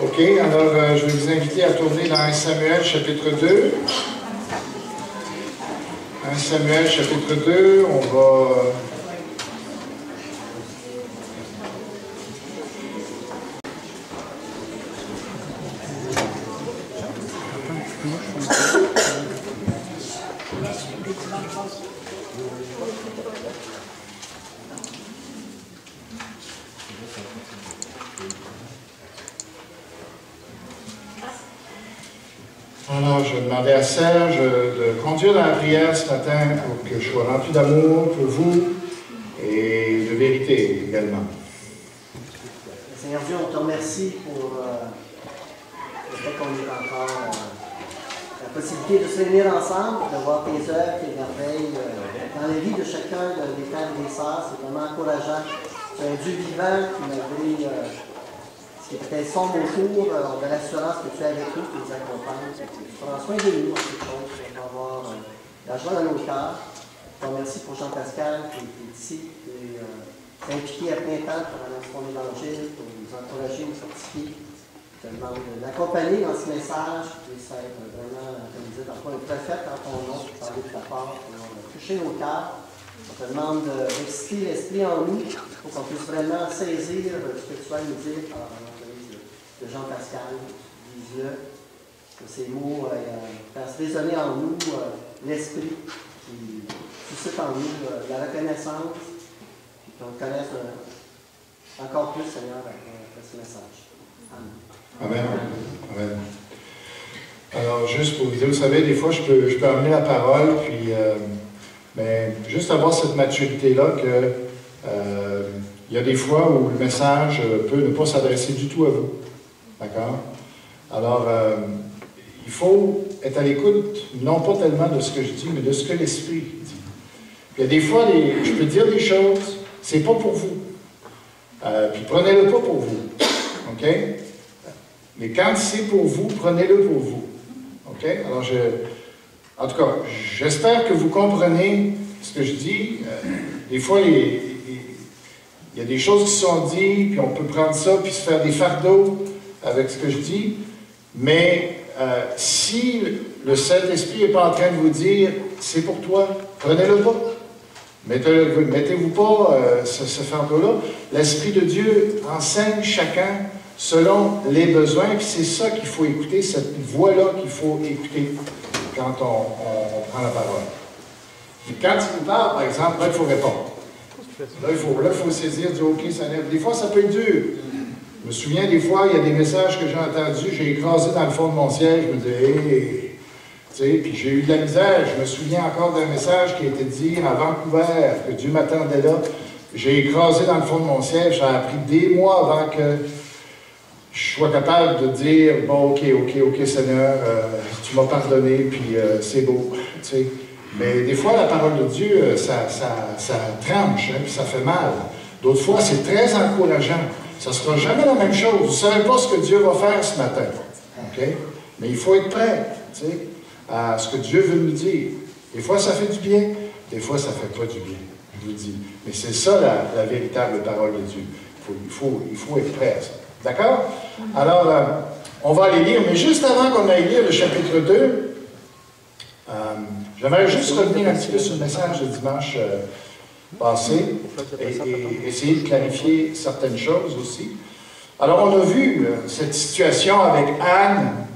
OK, alors je vais vous inviter à tourner dans 1 Samuel chapitre 2. 1 Samuel chapitre 2, on va... Alors, je demandais à Serge de conduire dans la prière ce matin pour que je sois rempli d'amour pour vous et de vérité également. Seigneur Dieu, on te remercie pour le fait qu'on ait encore la possibilité de se réunir ensemble, de voir tes œuvres, tes merveilles dans la vie de chacun des frères et des sœurs. C'est vraiment encourageant. C'est un Dieu vivant qui, malgré ce qui est peut-être sombre autour, on a l'assurance que tu es avec nous, que tu nous accompagnes. Tu prends soin de nous en ces choses, pour avoir la joie dans nos cœurs. Je te remercie pour Jean-Pascal qui est ici, qui est impliqué à plein temps pour annoncer ton évangile, pour nous encourager, nous fortifier. Je te demande de l'accompagner dans ce message, qui puisse être vraiment, comme je disais, dans un prophète en ton nom, pour parler de ta part, pour toucher nos cœurs. On te demande d'exciter l'esprit en nous, pour qu'on puisse vraiment saisir ce que tu vas nous dire par l'entreprise de Jean-Pascal. Dis-le, que ces mots fassent résonner en nous l'esprit qui suscite en nous la reconnaissance, et qu'on te connaisse encore plus, Seigneur, avec ce message. Amen. Amen. Amen. Alors, juste pour vous dire, vous savez, des fois, je peux amener la parole, puis... mais juste avoir cette maturité-là que il y a des fois où le message peut ne pas s'adresser du tout à vous. D'accord? Alors, il faut être à l'écoute, non pas tellement de ce que je dis, mais de ce que l'Esprit dit. Il y a des fois, je peux dire des choses, c'est pas pour vous. Puis prenez-le pas pour vous. OK? Mais quand c'est pour vous, prenez-le pour vous. OK? Alors, en tout cas, j'espère que vous comprenez ce que je dis. Des fois, il y a des choses qui sont dites, puis on peut prendre ça, puis se faire des fardeaux avec ce que je dis. Mais si le Saint-Esprit n'est pas en train de vous dire « c'est pour toi », prenez-le pas. Mettez-vous pas ce fardeau-là. L'Esprit de Dieu enseigne chacun selon les besoins, puis c'est ça qu'il faut écouter, cette voix-là qu'il faut écouter quand on prend la parole. Et quand il nous parle, par exemple, là, il faut répondre. Là, il faut saisir, dire « OK, ça lève ». Des fois, ça peut être dur. Je me souviens, des fois, il y a des messages que j'ai entendus, j'ai écrasé dans le fond de mon siège, je me disais « Hey! » Tu sais, puis j'ai eu de la misère. Je me souviens encore d'un message qui a été dit à Vancouver, que Dieu m'attendait là. J'ai écrasé dans le fond de mon siège. Ça a pris des mois avant que je sois capable de dire « Bon, OK, Seigneur, tu m'as pardonné, puis c'est beau. » Tu sais. Mais des fois, la parole de Dieu, ça tranche, hein, puis ça fait mal. D'autres fois, c'est très encourageant. Ça ne sera jamais la même chose. Vous ne savez pas ce que Dieu va faire ce matin. OK? Mais il faut être prêt, tu sais, à ce que Dieu veut nous dire. Des fois, ça fait du bien. Des fois, ça ne fait pas du bien, je vous dis. Mais c'est ça, la véritable parole de Dieu. Il faut être prêt à ça. D'accord? Alors, on va aller lire, mais juste avant qu'on aille lire le chapitre 2, j'aimerais juste revenir un petit peu sur le message de dimanche passé et essayer de clarifier certaines choses aussi. Alors, on a vu cette situation avec Anne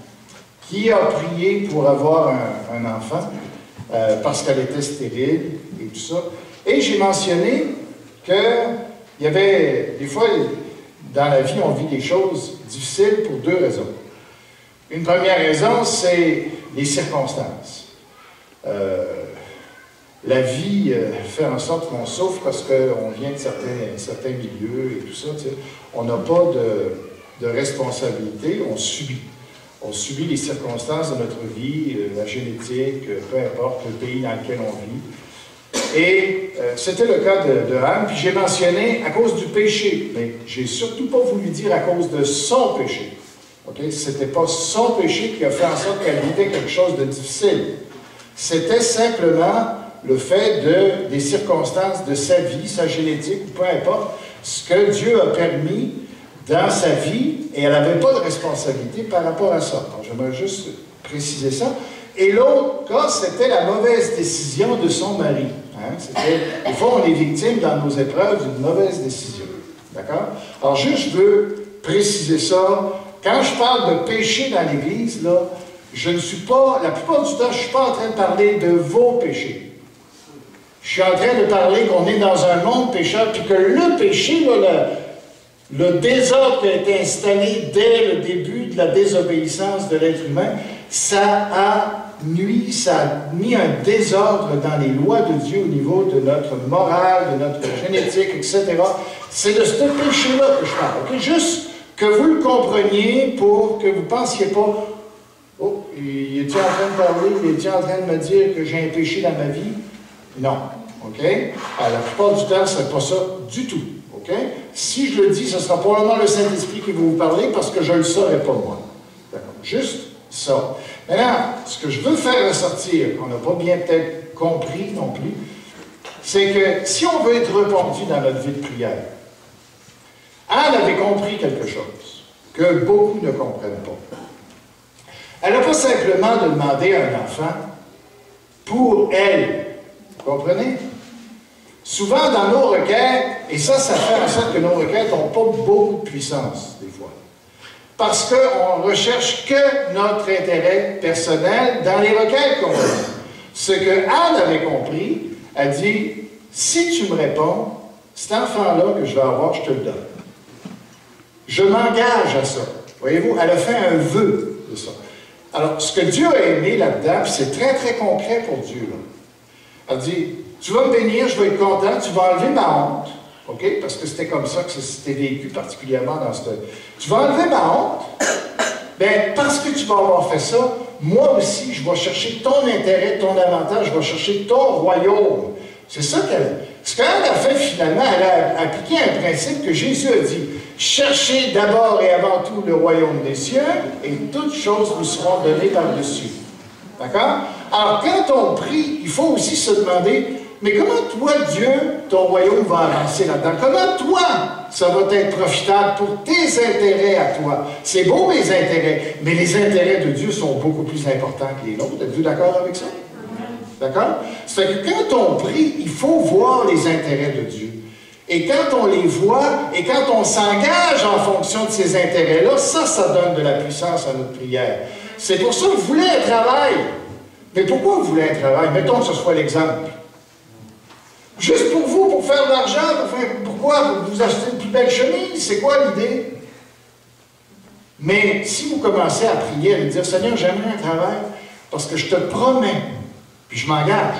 qui a prié pour avoir un enfant parce qu'elle était stérile et tout ça. Et j'ai mentionné qu'il y avait des fois... Dans la vie, on vit des choses difficiles pour deux raisons. Une première raison, c'est les circonstances. La vie fait en sorte qu'on souffre parce qu'on vient de certains milieux et tout ça. Tu sais. On n'a pas de responsabilité, on subit. On subit les circonstances de notre vie, la génétique, peu importe le pays dans lequel on vit. Et c'était le cas de Anne, puis j'ai mentionné à cause du péché, mais j'ai surtout pas voulu dire à cause de son péché. Okay? Ce n'était pas son péché qui a fait en sorte qu'elle vivait quelque chose de difficile. C'était simplement le fait des circonstances de sa vie, sa génétique, ou peu importe, ce que Dieu a permis dans sa vie Et elle n'avait pas de responsabilité par rapport à ça. J'aimerais juste préciser ça. Et l'autre cas, c'était la mauvaise décision de son mari. Hein? Des fois, on est victime dans nos épreuves d'une mauvaise décision. D'accord? Alors, juste, je veux préciser ça. Quand je parle de péché dans l'Église, là, je ne suis pas, la plupart du temps, je ne suis pas en train de parler de vos péchés. Je suis en train de parler qu'on est dans un monde pécheur, puis que le péché, là, le désordre qui a été installé dès le début de la désobéissance de l'être humain, ça a nuit, ça a mis un désordre dans les lois de Dieu au niveau de notre morale, de notre génétique, etc. C'est de ce péché-là que je parle. Okay? Juste que vous le compreniez pour que vous ne pensiez pas « Oh, il est-il en train de parler? Il est-il en train de me dire que j'ai un péché dans ma vie? » Non. OK? Alors, la plupart du temps, ce n'est pas ça du tout. OK? Si je le dis, ce sera probablement le Saint-Esprit qui va vous parler parce que je ne le saurais pas moi. D'accord? Juste ça. Maintenant, ce que je veux faire ressortir, qu'on n'a pas bien peut-être compris non plus, c'est que si on veut être répondu dans notre vie de prière, Anne avait compris quelque chose que beaucoup ne comprennent pas. Elle n'a pas simplement de demander à un enfant pour elle. Vous comprenez? Souvent, dans nos requêtes, et ça fait en sorte que nos requêtes n'ont pas beaucoup de puissance, des fois. Parce qu'on ne recherche que notre intérêt personnel dans les requêtes qu'on a. Ce que Anne avait compris, elle dit, si tu me réponds, cet enfant-là que je vais avoir, je te le donne. Je m'engage à ça. Voyez-vous, elle a fait un vœu de ça. Alors, ce que Dieu a aimé là-dedans, c'est très, très concret pour Dieu. Là. Elle dit, tu vas me bénir, je vais être content, tu vas enlever ma honte. OK? Parce que c'était comme ça que c'était vécu particulièrement dans ce... Tu vas enlever ma honte. Bien, parce que tu vas avoir fait ça, moi aussi, je vais chercher ton intérêt, ton avantage, je vais chercher ton royaume. C'est ça qu'elle... Ce qu'elle a fait finalement, elle a appliqué un principe que Jésus a dit. Cherchez d'abord et avant tout le royaume des cieux, et toutes choses vous seront données par-dessus. D'accord? Alors, quand on prie, il faut aussi se demander, mais comment toi, Dieu, ton royaume va avancer là-dedans? Comment toi, ça va être profitable pour tes intérêts à toi? C'est beau, mes intérêts, mais les intérêts de Dieu sont beaucoup plus importants que les nôtres. Êtes-vous d'accord avec ça? D'accord? C'est que quand on prie, il faut voir les intérêts de Dieu. Et quand on les voit, et quand on s'engage en fonction de ces intérêts-là, ça donne de la puissance à notre prière. C'est pour ça que vous voulez un travail. Mais pourquoi vous voulez un travail? Mettons que ce soit l'exemple. Juste pour vous, pour faire de l'argent, pourquoi vous achetez une plus belle chemise? C'est quoi l'idée? Mais si vous commencez à prier, à lui dire, Seigneur, j'aimerais un travail, parce que je te promets, puis je m'engage,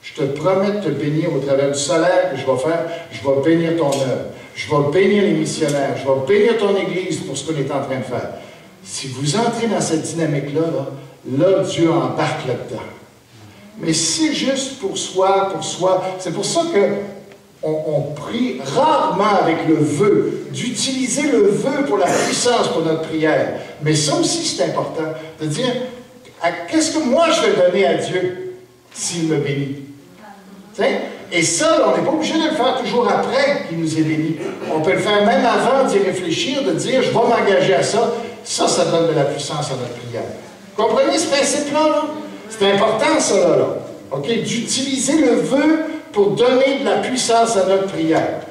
je te promets de te bénir au travers du salaire que je vais faire. Je vais bénir ton œuvre. Je vais bénir les missionnaires. Je vais bénir ton Église pour ce qu'on est en train de faire. Si vous entrez dans cette dynamique-là, là, Dieu embarque là-dedans. Mais si c'est juste pour soi, c'est pour ça qu'on prie rarement avec le vœu, d'utiliser le vœu pour la puissance pour notre prière. Mais ça aussi, c'est important, de dire, qu'est-ce que moi je vais donner à Dieu s'il me bénit? Et ça, on n'est pas obligé de le faire toujours après qu'il nous ait bénis. On peut le faire même avant d'y réfléchir, de dire, je vais m'engager à ça. Ça donne de la puissance à notre prière. Vous comprenez ce principe-là? Là? C'est important, ça, là. OK? D'utiliser le vœu pour donner de la puissance à notre prière.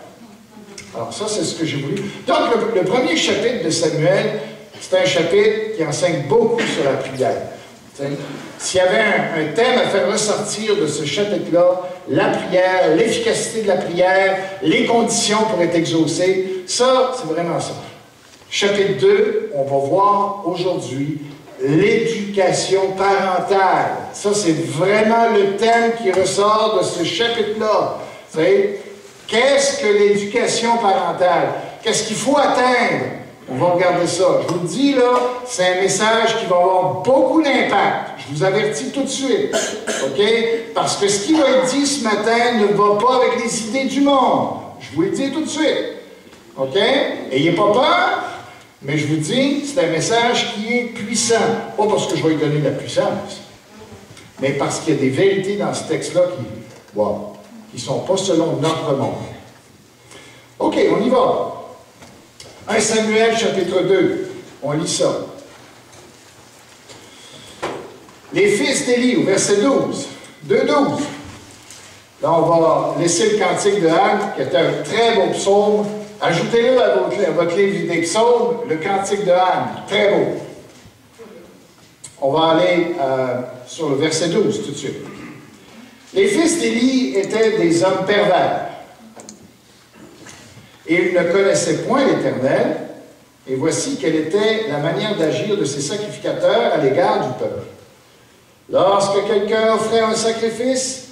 Alors, ça, c'est ce que j'ai voulu. Donc, le premier chapitre de Samuel, c'est un chapitre qui enseigne beaucoup sur la prière. S'il y avait un thème à faire ressortir de ce chapitre-là, la prière, l'efficacité de la prière, les conditions pour être exaucé, ça, c'est vraiment ça. Chapitre 2, on va voir aujourd'hui l'éducation parentale. Ça, c'est vraiment le thème qui ressort de ce chapitre-là. Vous savez, qu'est-ce que l'éducation parentale? Qu'est-ce qu'il faut atteindre? On va regarder ça. Je vous le dis, là, c'est un message qui va avoir beaucoup d'impact. Je vous avertis tout de suite. OK? Parce que ce qui va être dit ce matin ne va pas avec les idées du monde. Je vous le dis tout de suite. OK? Ayez pas peur, mais je vous dis, c'est un message qui est puissant. Pas parce que je vais lui donner de la puissance, mais parce qu'il y a des vérités dans ce texte-là qui ne sont pas selon notre monde. OK, on y va. 1 Samuel, chapitre 2. On lit ça. Les fils d'Élie, au verset 12. 2,12. Là, on va laisser le cantique de Anne, qui est un très beau psaume. Ajoutez-le à votre livre des psaumes, le cantique de Anne. Très beau. On va aller sur le verset 12 tout de suite. Les fils d'Élie étaient des hommes pervers. Et ils ne connaissaient point l'Éternel. Et voici quelle était la manière d'agir de ces sacrificateurs à l'égard du peuple. Lorsque quelqu'un offrait un sacrifice,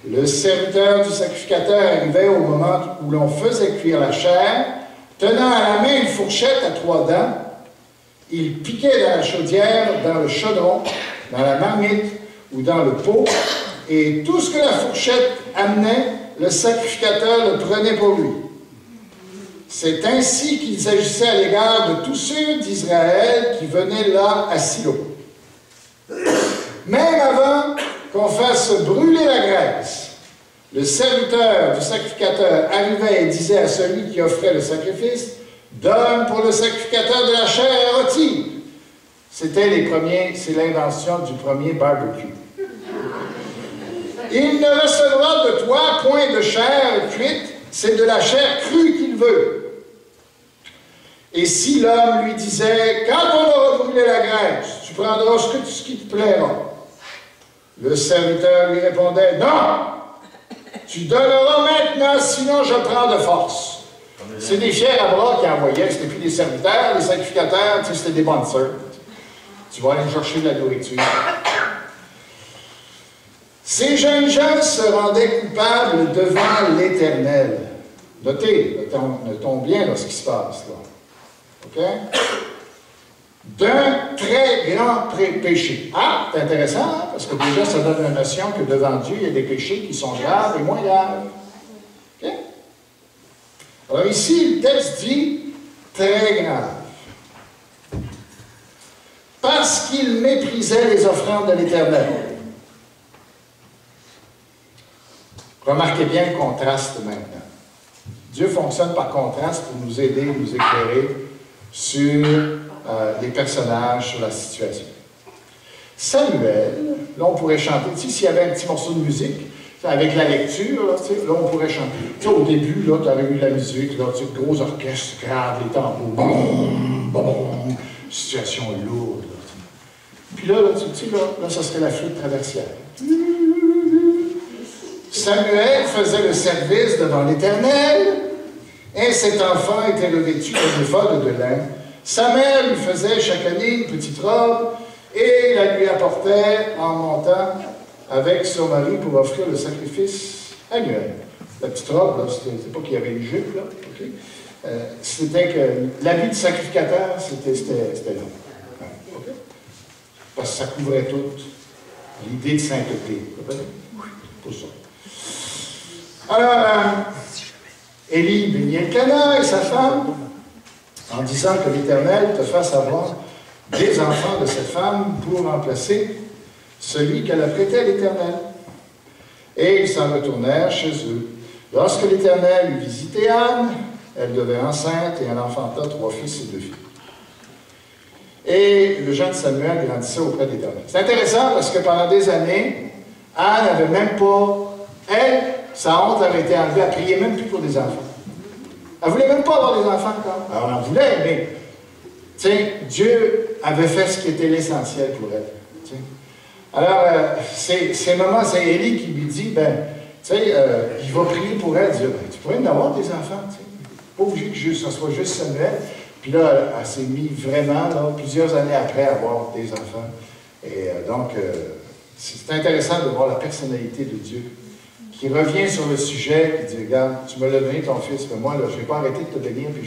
le serviteur du sacrificateur arrivait au moment où l'on faisait cuire la chair, tenant à la main une fourchette à 3 dents. Il piquait dans la chaudière, dans le chaudron, dans la marmite ou dans le pot, et tout ce que la fourchette amenait, le sacrificateur le prenait pour lui. C'est ainsi qu'ils agissaient à l'égard de tous ceux d'Israël qui venaient là à Silo. Même avant qu'on fasse brûler la graisse, le serviteur du sacrificateur arrivait et disait à celui qui offrait le sacrifice, « Donne pour le sacrificateur de la chair rôtie. » C'est l'invention du premier barbecue. « Il ne recevra de toi point de chair cuite, c'est de la chair crue qu'il veut. » Et si l'homme lui disait, « Quand on aura brûlé la graisse, tu prendras ce qui te plaira. » Le serviteur lui répondait, « Non! Tu donneras maintenant, sinon je prends de force. » C'est des fiers à bras qui envoyaient, c'était plus des serviteurs, les sacrificateurs, tu sais, c'était des bonnes sœurs. Tu vas aller chercher de la nourriture. Ces jeunes gens se rendaient coupables devant l'Éternel. Notez, notons bien là, ce qui se passe là. OK? D'un très grand péché. Ah, c'est intéressant, hein? Parce que déjà, ça donne la notion que devant Dieu, il y a des péchés qui sont graves et moins graves. OK? Alors ici, le texte dit très grave. Parce qu'il méprisait les offrandes de l'Éternel. Remarquez bien le contraste maintenant. Dieu fonctionne par contraste pour nous aider, nous éclairer sur les personnages, sur la situation. Samuel, là on pourrait chanter, tu sais, s'il y avait un petit morceau de musique, avec la lecture, là, tu sais, là on pourrait chanter. Tu sais, au début, là, tu aurais eu la musique, là, tu sais, gros orchestre, grave, les tambours, boum, boum, situation lourde. Là, puis là, tu sais, là, ça serait la flûte traversière. Samuel faisait le service devant l'Éternel, et cet enfant était revêtu d'un éphod de lin. Sa mère lui faisait chaque année une petite robe, et la lui apportait en montant avec son mari pour offrir le sacrifice annuel. La petite robe, là, c'était pas qu'il y avait une jupe, là, okay? C'était que l'habit de sacrificateur, c'était là. Okay? Parce que ça couvrait toute l'idée de sainteté. Pour ça. Alors, Élie bénit Elkana et sa femme en disant que l'Éternel te fasse avoir des enfants de cette femme pour remplacer celui qu'elle a prêté à l'Éternel. Et ils s'en retournèrent chez eux. Lorsque l'Éternel eut visité Anne, elle devint enceinte et elle enfanta 3 fils et 2 filles. Et le jeune Samuel grandissait auprès de l'Éternel. C'est intéressant parce que pendant des années, Anne n'avait même pas, sa honte avait été enlevée, elle ne priait même plus pour des enfants. Elle ne voulait même pas avoir des enfants encore. Alors on en voulait, mais Dieu avait fait ce qui était l'essentiel pour elle. T'sais. Alors, ces moments, c'est Élie qui lui dit, il va prier pour elle, dire, tu pourrais en avoir des enfants, pas obligé que ce soit juste Samuel. Puis là, elle s'est mise vraiment, là, plusieurs années après, à avoir des enfants. Et donc, c'est intéressant de voir la personnalité de Dieu qui revient sur le sujet, qui dit, regarde, tu m'as donné ton fils, mais moi, là, je n'ai pas arrêté de te bénir, puis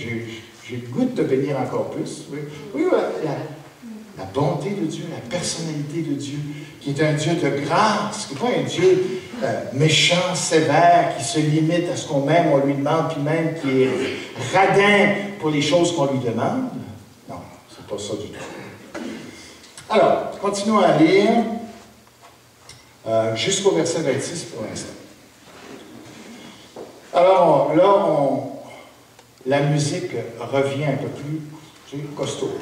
j'ai le goût de te bénir encore plus. Oui, la bonté de Dieu, la personnalité de Dieu, qui est un Dieu de grâce, qui n'est pas un Dieu méchant, sévère, qui se limite à ce qu'on m'aime, on lui demande, puis même qui est radin pour les choses qu'on lui demande. Non, c'est pas ça du tout. Alors, continuons à lire jusqu'au verset 26 pour l'instant. Alors, là, la musique revient un peu plus costaud.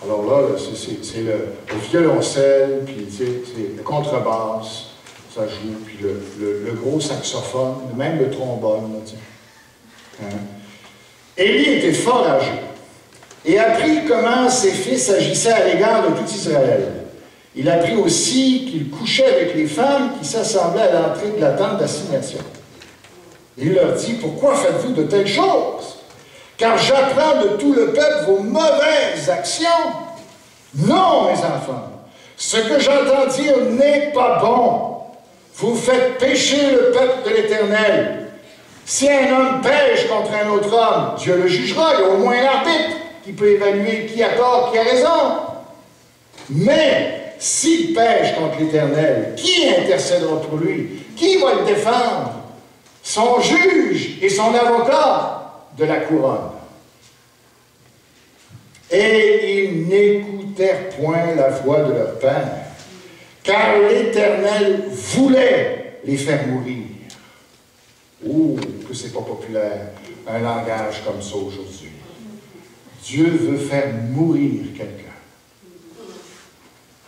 Alors là, c'est le violoncelle, puis c'est le contrebasse, ça joue, puis le gros saxophone, même le trombone. Hein? Élie était fort âgé et apprit comment ses fils agissaient à l'égard de tout Israël. Il apprit aussi qu'il couchait avec les femmes qui s'assemblaient à l'entrée de la tente d'assignation. Il leur dit, « Pourquoi faites-vous de telles choses? Car j'apprends de tout le peuple vos mauvaises actions. Non, mes enfants, ce que j'entends dire n'est pas bon. Vous faites pécher le peuple de l'Éternel. Si un homme pêche contre un autre homme, Dieu le jugera. Il y a au moins un arbitre qui peut évaluer qui a tort, qui a raison. Mais s'il pêche contre l'Éternel, qui intercédera pour lui? Qui va le défendre? Son juge et son avocat de la couronne. Et ils n'écoutèrent point la voix de leur père, car l'Éternel voulait les faire mourir. Oh, que c'est pas populaire, un langage comme ça aujourd'hui. Dieu veut faire mourir quelqu'un.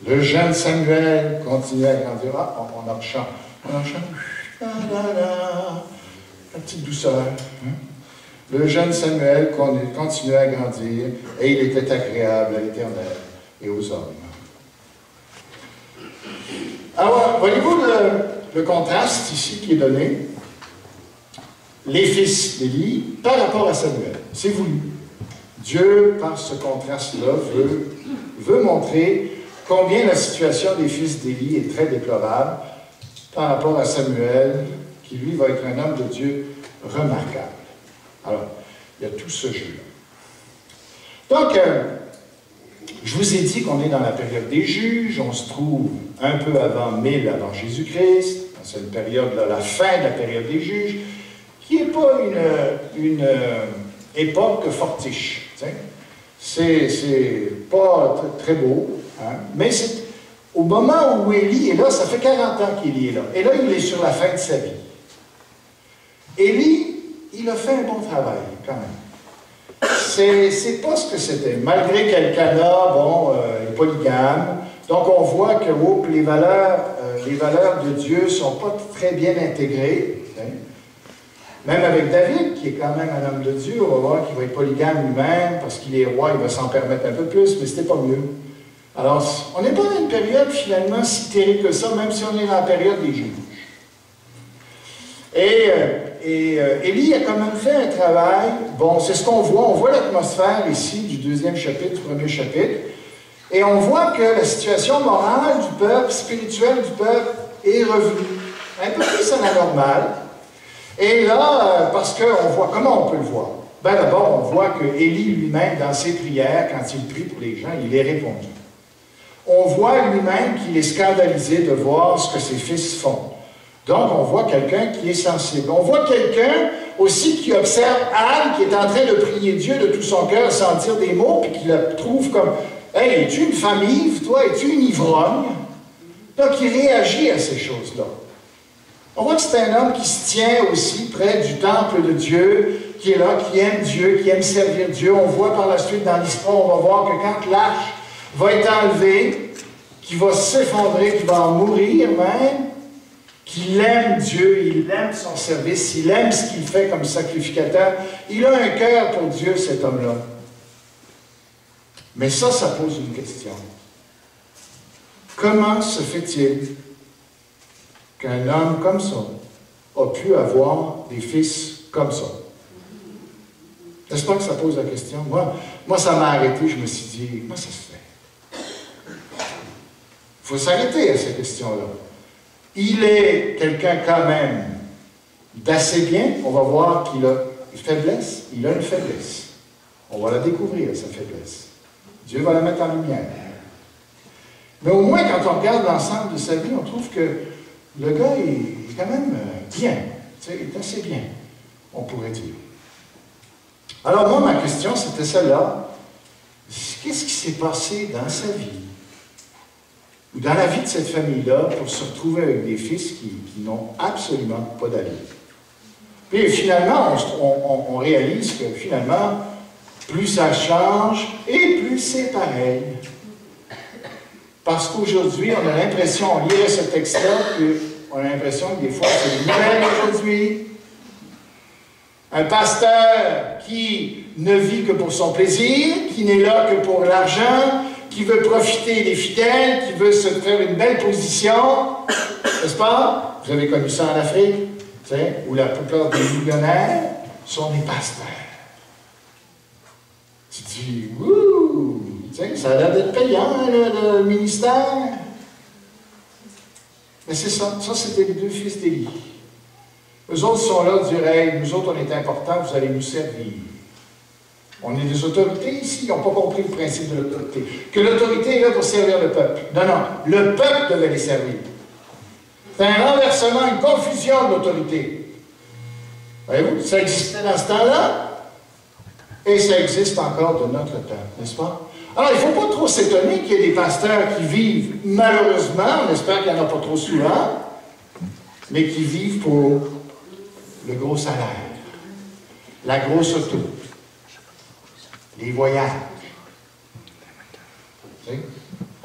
Le jeune Samuel continuait à grandir. Ah, on en chante. On en chante. La petite douceur. Hein? Le jeune Samuel continuait à grandir et il était agréable à l'Éternel et aux hommes. Alors, voyez-vous le contraste ici qui est donné? Les fils d'Élie par rapport à Samuel. C'est voulu. Dieu, par ce contraste-là, veut montrer combien la situation des fils d'Élie est très déplorable par rapport à Samuel, qui lui va être un homme de Dieu remarquable. Alors, il y a tout ce jeu-là. Donc, je vous ai dit qu'on est dans la période des juges, on se trouve un peu avant 1000 avant Jésus-Christ, c'est une période, là, la fin de la période des juges, qui n'est pas une époque fortiche. C'est pas très beau, hein? Mais c'est au moment où Élie est là, ça fait 40 ans qu'Élie est là, et là, il est sur la fin de sa vie. Élie, il a fait un bon travail, quand même. C'est pas ce que c'était. Malgré qu'Elkana, bon, est polygame, donc on voit que les valeurs de Dieu ne sont pas très bien intégrées. Hein? Même avec David, qui est quand même un homme de Dieu, on va voir qu'il va être polygame lui-même, parce qu'il est roi, il va s'en permettre un peu plus, mais c'était pas mieux. Alors, on n'est pas dans une période finalement si terrible que ça, même si on est dans la période des juges. Et Élie a quand même fait un travail, bon, c'est ce qu'on voit, on voit l'atmosphère ici du deuxième chapitre, du premier chapitre, et on voit que la situation morale du peuple, spirituelle du peuple, est revenue, un peu plus à la normale. Et là, parce qu'on voit, comment on peut le voir? Ben d'abord, on voit que Élie lui-même, dans ses prières, quand il prie pour les gens, il est répondu. On voit lui-même qu'il est scandalisé de voir ce que ses fils font. Donc, on voit quelqu'un qui est sensible. On voit quelqu'un aussi qui observe Anne, qui est en train de prier Dieu de tout son cœur sans dire des mots, puis qui le trouve comme « Hey, es-tu une femme ivre, toi? Es-tu une ivrogne? » Donc, il réagit à ces choses-là. On voit que c'est un homme qui se tient aussi près du temple de Dieu, qui est là, qui aime Dieu, qui aime servir Dieu. On voit par la suite dans l'histoire, on va voir que quand l'arche va être enlevée, qu'il va s'effondrer, qu'il va en mourir même, qu'il aime Dieu, il aime son service, il aime ce qu'il fait comme sacrificateur. Il a un cœur pour Dieu, cet homme-là. Mais ça pose une question. Comment se fait-il qu'un homme comme ça a pu avoir des fils comme ça? N'est-ce pas que ça pose la question? Moi ça m'a arrêté, je me suis dit, comment ça se fait? Il faut s'arrêter à ces questions-là. Il est quelqu'un quand même d'assez bien. On va voir qu'il a une faiblesse. Il a une faiblesse. On va la découvrir, sa faiblesse. Dieu va la mettre en lumière. Mais au moins, quand on regarde l'ensemble de sa vie, on trouve que le gars est quand même bien. Il est assez bien, on pourrait dire. Alors moi, ma question, c'était celle-là. Qu'est-ce qui s'est passé dans sa vie, ou dans la vie de cette famille-là, pour se retrouver avec des fils qui n'ont absolument pas d'allure? Puis finalement, on réalise que finalement, plus ça change et plus c'est pareil. Parce qu'aujourd'hui, on a l'impression, on lirait ce texte-là, puis on a l'impression que des fois, c'est une nouvelle aujourd'hui. Un pasteur qui ne vit que pour son plaisir, qui n'est là que pour l'argent, qui veut profiter des fidèles, qui veut se faire une belle position, n'est-ce pas? Vous avez connu ça en Afrique, où la plupart des millionnaires sont des pasteurs. Tu dis, ouh, ça a l'air d'être payant, le ministère. Mais c'est ça, c'était les deux fils d'Élie. Eux autres sont là, diraient, nous autres, on est importants, vous allez nous servir. On est des autorités ici, ils n'ont pas compris le principe de l'autorité. Que l'autorité est là pour servir le peuple. Non, non, le peuple devait les servir. C'est un renversement, une confusion de l'autorité. Voyez-vous, ça existait dans ce temps-là, et ça existe encore de notre temps, n'est-ce pas? Alors, il ne faut pas trop s'étonner qu'il y ait des pasteurs qui vivent, malheureusement, on espère qu'il n'y en a pas trop souvent, mais qui vivent pour le gros salaire, la grosse auto, les voyages.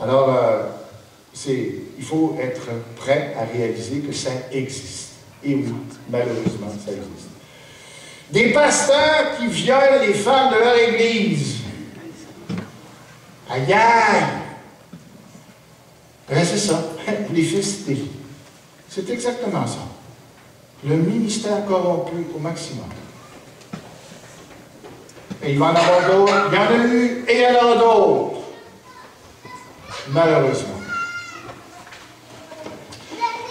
Alors, il faut être prêt à réaliser que ça existe. Et oui, malheureusement, ça existe. Des pasteurs qui violent les femmes de leur église. Aïe aïe! Ben, c'est ça, les fils d'Élie. C'est exactement ça. Le ministère corrompu au maximum. Et il va en avoir d'autres. Il y en a eu et il y en aura d'autres. Malheureusement.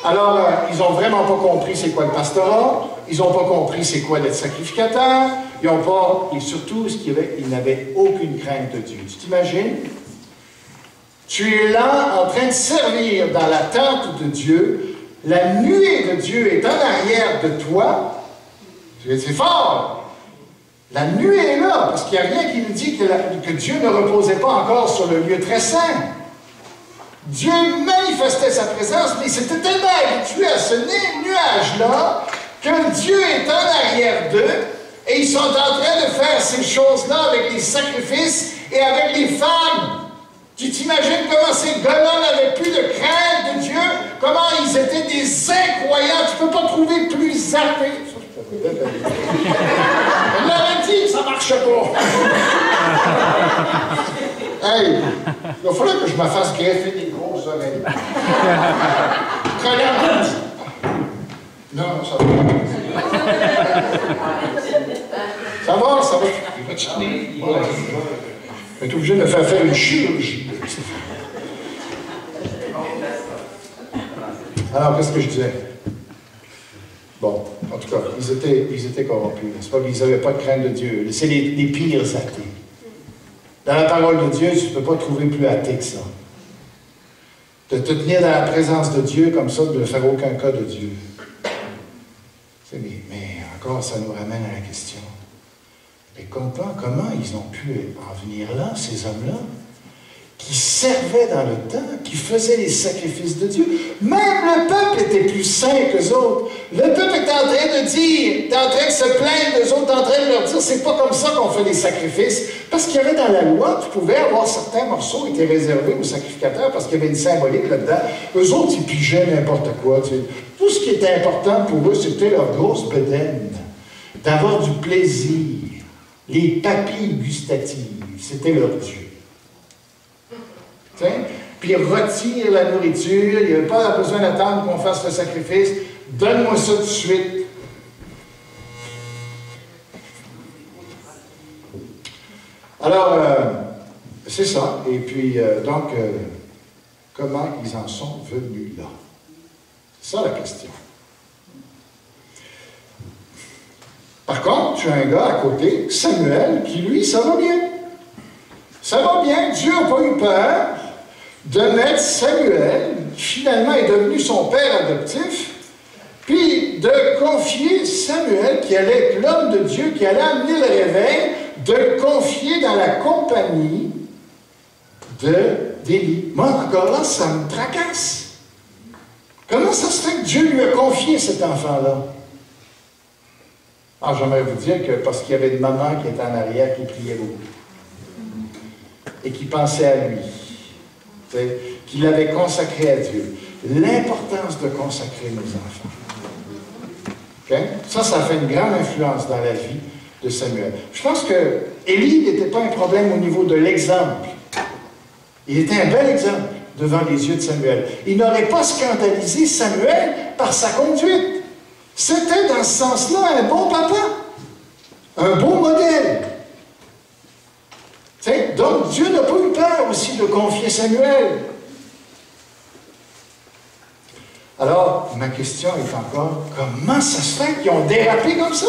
Alors, ils n'ont vraiment pas compris c'est quoi le pastorat. Ils n'ont pas compris c'est quoi d'être sacrificateur. Ils n'ont pas... Et surtout, ils n'avaient aucune crainte de Dieu. Tu t'imagines? Tu es là en train de servir dans la tente de Dieu. La nuée de Dieu est en arrière de toi. C'est fort. La nuée est là, parce qu'il n'y a rien qui nous dit que Dieu ne reposait pas encore sur le lieu très saint. Dieu manifestait sa présence, mais c'était tellement habitué à ce nuage-là que Dieu est en arrière d'eux et ils sont en train de faire ces choses-là avec les sacrifices et avec les femmes. Tu t'imagines comment ces gars-là n'avaient plus de crainte de Dieu, comment ils étaient des incroyants. Tu ne peux pas trouver plus athée. On l'avait dit, ça ne marche pas. Hey, il va falloir que je me fasse greffer des grosses oreilles. Collant. Non, ça va. Ça va, ça va. Il va te chier. Tu es obligé de me faire une chirurgie. Alors, qu'est-ce que je disais? Bon, en tout cas, ils étaient corrompus. C'est pas qu'ils n'avaient pas de crainte de Dieu. C'est les pires athées. Dans la parole de Dieu, tu ne peux pas trouver plus athée que ça. De te tenir dans la présence de Dieu comme ça, de ne faire aucun cas de Dieu. Mais encore, ça nous ramène à la question. Mais comment ils ont pu en venir là, ces hommes-là, qui servaient dans le temps, qui faisaient les sacrifices de Dieu? Même le peuple était plus saint qu'eux autres. Le peuple était en train de dire, était en train de se plaindre d'eux autres, en train de leur dire, c'est pas comme ça qu'on fait les sacrifices. Parce qu'il y avait dans la loi, tu pouvais avoir certains morceaux qui étaient réservés aux sacrificateurs parce qu'il y avait une symbolique là-dedans. Eux autres, ils pigeaient n'importe quoi. Tu sais. Tout ce qui était important pour eux, c'était leur grosse bedaine. D'avoir du plaisir. Les papilles gustatives, c'était leur Dieu. T'sais? Puis ils retirent la nourriture, il n'y avait pas besoin d'attendre qu'on fasse le sacrifice. Donne-moi ça tout de suite. Alors, c'est ça. Et puis, donc, comment ils en sont venus là? C'est ça la question. Par contre, tu as un gars à côté, Samuel, qui lui, ça va bien. Ça va bien. Dieu n'a pas eu peur de mettre Samuel, qui finalement est devenu son père adoptif, puis de confier Samuel, qui allait être l'homme de Dieu, qui allait amener le réveil, de le confier dans la compagnie d'Élie. Moi, encore là, ça me tracasse. Comment ça se fait que Dieu lui a confié cet enfant-là? Ah, j'aimerais vous dire que parce qu'il y avait une maman qui était en arrière qui priait beaucoup et qui pensait à lui, qui l'avait consacré à Dieu. L'importance de consacrer nos enfants. Okay? Ça fait une grande influence dans la vie de Samuel. Je pense que Élie n'était pas un problème au niveau de l'exemple. Il était un bel exemple devant les yeux de Samuel. Il n'aurait pas scandalisé Samuel par sa conduite. C'était dans ce sens-là un bon papa, un beau modèle. T'sais, donc Dieu n'a pas eu peur aussi de confier Samuel. Alors, ma question est encore, comment ça se fait qu'ils ont dérapé comme ça?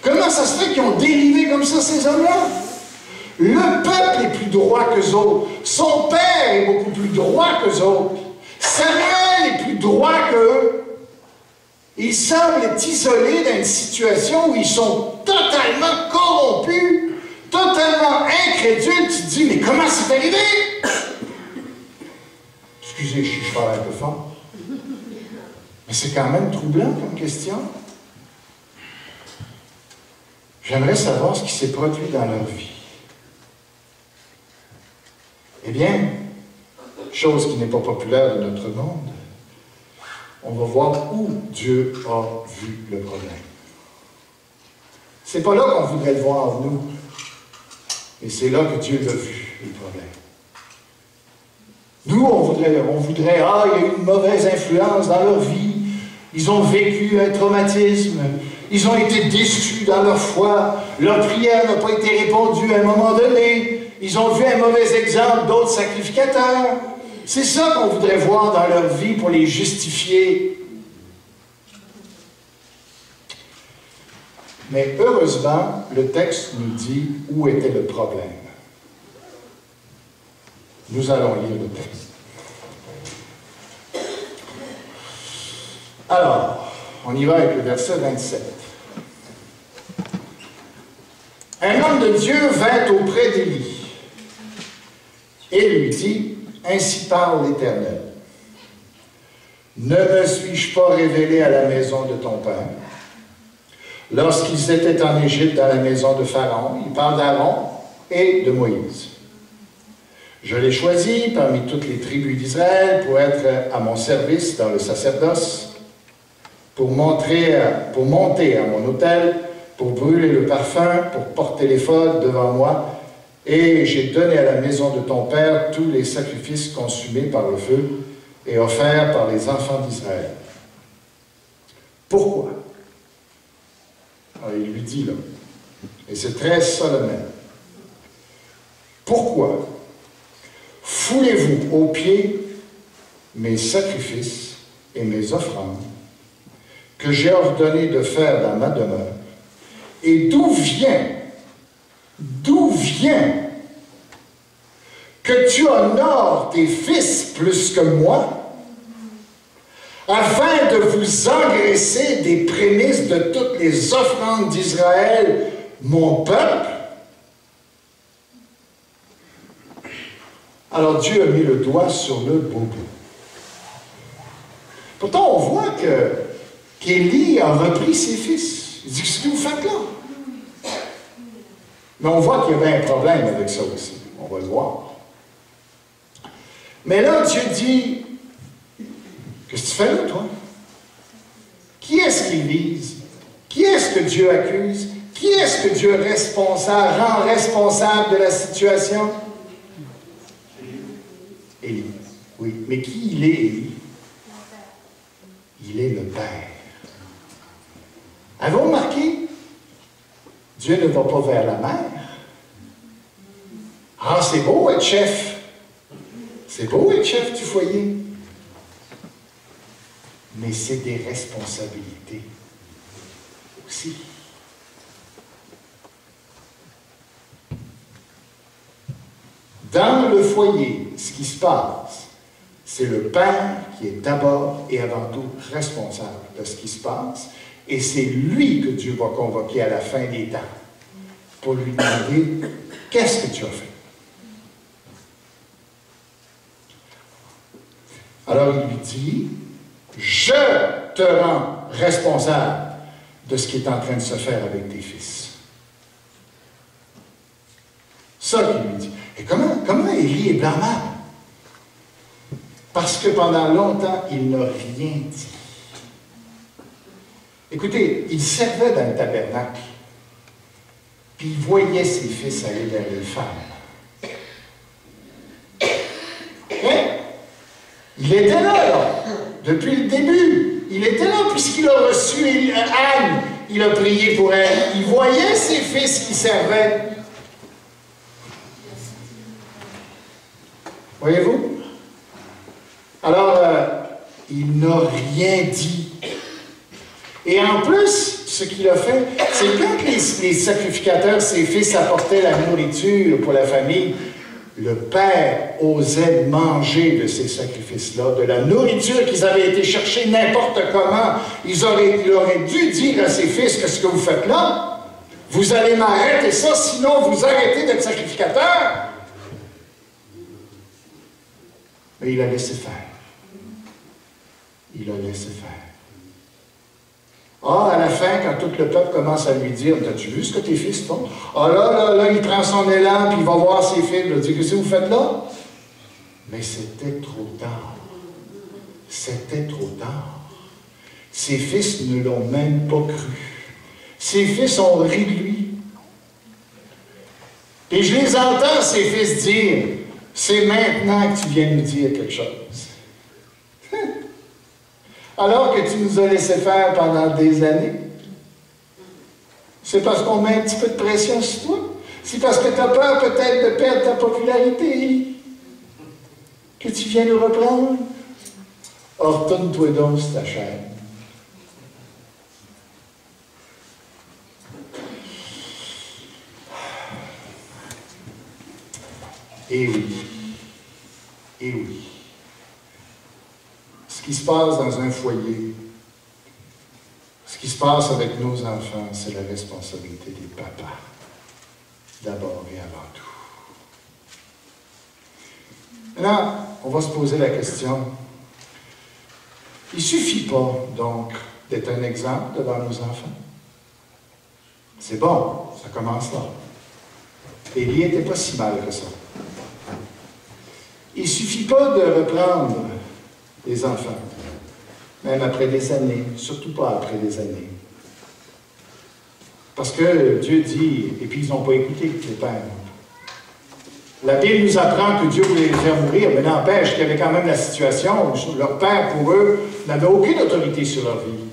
Comment ça se fait qu'ils ont dérivé comme ça, ces hommes-là? Le peuple est plus droit qu'eux autres. Son père est beaucoup plus droit qu'eux autres. Samuel est plus droit qu'eux. Ils semblent être isolés dans une situation où ils sont totalement corrompus, totalement incrédules. Tu te dis, mais comment c'est arrivé? Excusez, je parle un peu fort. Mais c'est quand même troublant comme question. J'aimerais savoir ce qui s'est produit dans leur vie. Eh bien, chose qui n'est pas populaire de notre monde, on va voir où Dieu a vu le problème. C'est pas là qu'on voudrait le voir, nous, mais c'est là que Dieu l'a vu, le problème. Nous, on voudrait, il y a eu une mauvaise influence dans leur vie, ils ont vécu un traumatisme, ils ont été déçus dans leur foi, leur prière n'a pas été répondue à un moment donné, ils ont vu un mauvais exemple d'autres sacrificateurs. C'est ça qu'on voudrait voir dans leur vie pour les justifier. Mais heureusement, le texte nous dit où était le problème. Nous allons lire le texte. Alors, on y va avec le verset 27. Un homme de Dieu vint auprès d'Élie et lui dit, « Ainsi parle l'Éternel. Ne me suis-je pas révélé à la maison de ton père? Lorsqu'ils étaient en Égypte dans la maison de Pharaon, il parle d'Aaron et de Moïse. Je l'ai choisi parmi toutes les tribus d'Israël pour être à mon service dans le sacerdoce, pour monter à mon autel, pour brûler le parfum, pour porter l'éphod devant moi, et j'ai donné à la maison de ton père tous les sacrifices consumés par le feu et offerts par les enfants d'Israël. Pourquoi? » Alors, il lui dit là, et c'est très solennel. « Pourquoi foulez-vous aux pieds mes sacrifices et mes offrandes que j'ai ordonné de faire dans ma demeure? Et d'où vient que tu honores tes fils plus que moi, afin de vous engraisser des prémices de toutes les offrandes d'Israël, mon peuple? » Alors Dieu a mis le doigt sur le bobo. Pourtant, on voit qu'Élie a repris ses fils. Il dit, qu'est-ce que vous faites là? Mais on voit qu'il y avait un problème avec ça aussi. On va le voir. Mais là, Dieu dit, qu'est-ce que tu fais là, toi? Qui est-ce qu'il vise? Qui est-ce que Dieu accuse? Qui est-ce que Dieu rend responsable de la situation? Élie. Oui, mais qui il est, Élie? Il est le Père. Avez-vous remarqué? Dieu ne va pas vers la mer. Ah, c'est beau être chef. C'est beau être chef du foyer. Mais c'est des responsabilités aussi. Dans le foyer, ce qui se passe, c'est le père qui est d'abord et avant tout responsable de ce qui se passe, et c'est lui que Dieu va convoquer à la fin des temps pour lui demander « Qu'est-ce que tu as fait? » Alors il lui dit « Je te rends responsable de ce qui est en train de se faire avec tes fils. Ça qu'il lui dit. Et comment Élie est blâmable? Parce que pendant longtemps, il n'a rien dit. Écoutez, il servait dans le tabernacle, puis il voyait ses fils aller vers les femmes. Hein? Il était là, depuis le début. Il était là, puisqu'il a reçu Anne. Il a prié pour elle. Il voyait ses fils qui servaient. Voyez-vous? Alors, il n'a rien dit. Et en plus, ce qu'il a fait, c'est quand les sacrificateurs, ses fils, apportaient la nourriture pour la famille, le père osait manger de ces sacrifices-là, de la nourriture qu'ils avaient été chercher n'importe comment. Il aurait dû dire à ses fils, qu'est-ce que vous faites là? Vous allez m'arrêter ça, sinon vous arrêtez d'être sacrificateur. Mais il a laissé faire. Il a laissé faire. Ah, à la fin, quand tout le peuple commence à lui dire, « T'as-tu vu ce que tes fils font? » Ah là, il prend son élan, puis il va voir ses fils, il dit, « Qu'est-ce que vous faites là? » Mais c'était trop tard. C'était trop tard. Ses fils ne l'ont même pas cru. Ses fils ont ri de lui. Et je les entends, ces fils, dire, « C'est maintenant que tu viens nous dire quelque chose. » Alors que tu nous as laissé faire pendant des années. C'est parce qu'on met un petit peu de pression sur toi. C'est parce que tu as peur peut-être de perdre ta popularité. Que tu viens nous reprendre. Or, retourne-toi donc sur ta chaîne. Et oui. Et oui. Ce qui se passe dans un foyer, ce qui se passe avec nos enfants, c'est la responsabilité des papas, d'abord et avant tout. Maintenant, on va se poser la question, il ne suffit pas, donc, d'être un exemple devant nos enfants. C'est bon, ça commence là. Élie n'était pas si mal que ça. Il ne suffit pas de reprendre les enfants, même après des années, surtout pas après des années. Parce que Dieu dit, et puis ils n'ont pas écouté, les pères. La Bible nous apprend que Dieu voulait les faire mourir, mais n'empêche qu'il y avait quand même la situation où leur père, pour eux, n'avait aucune autorité sur leur vie.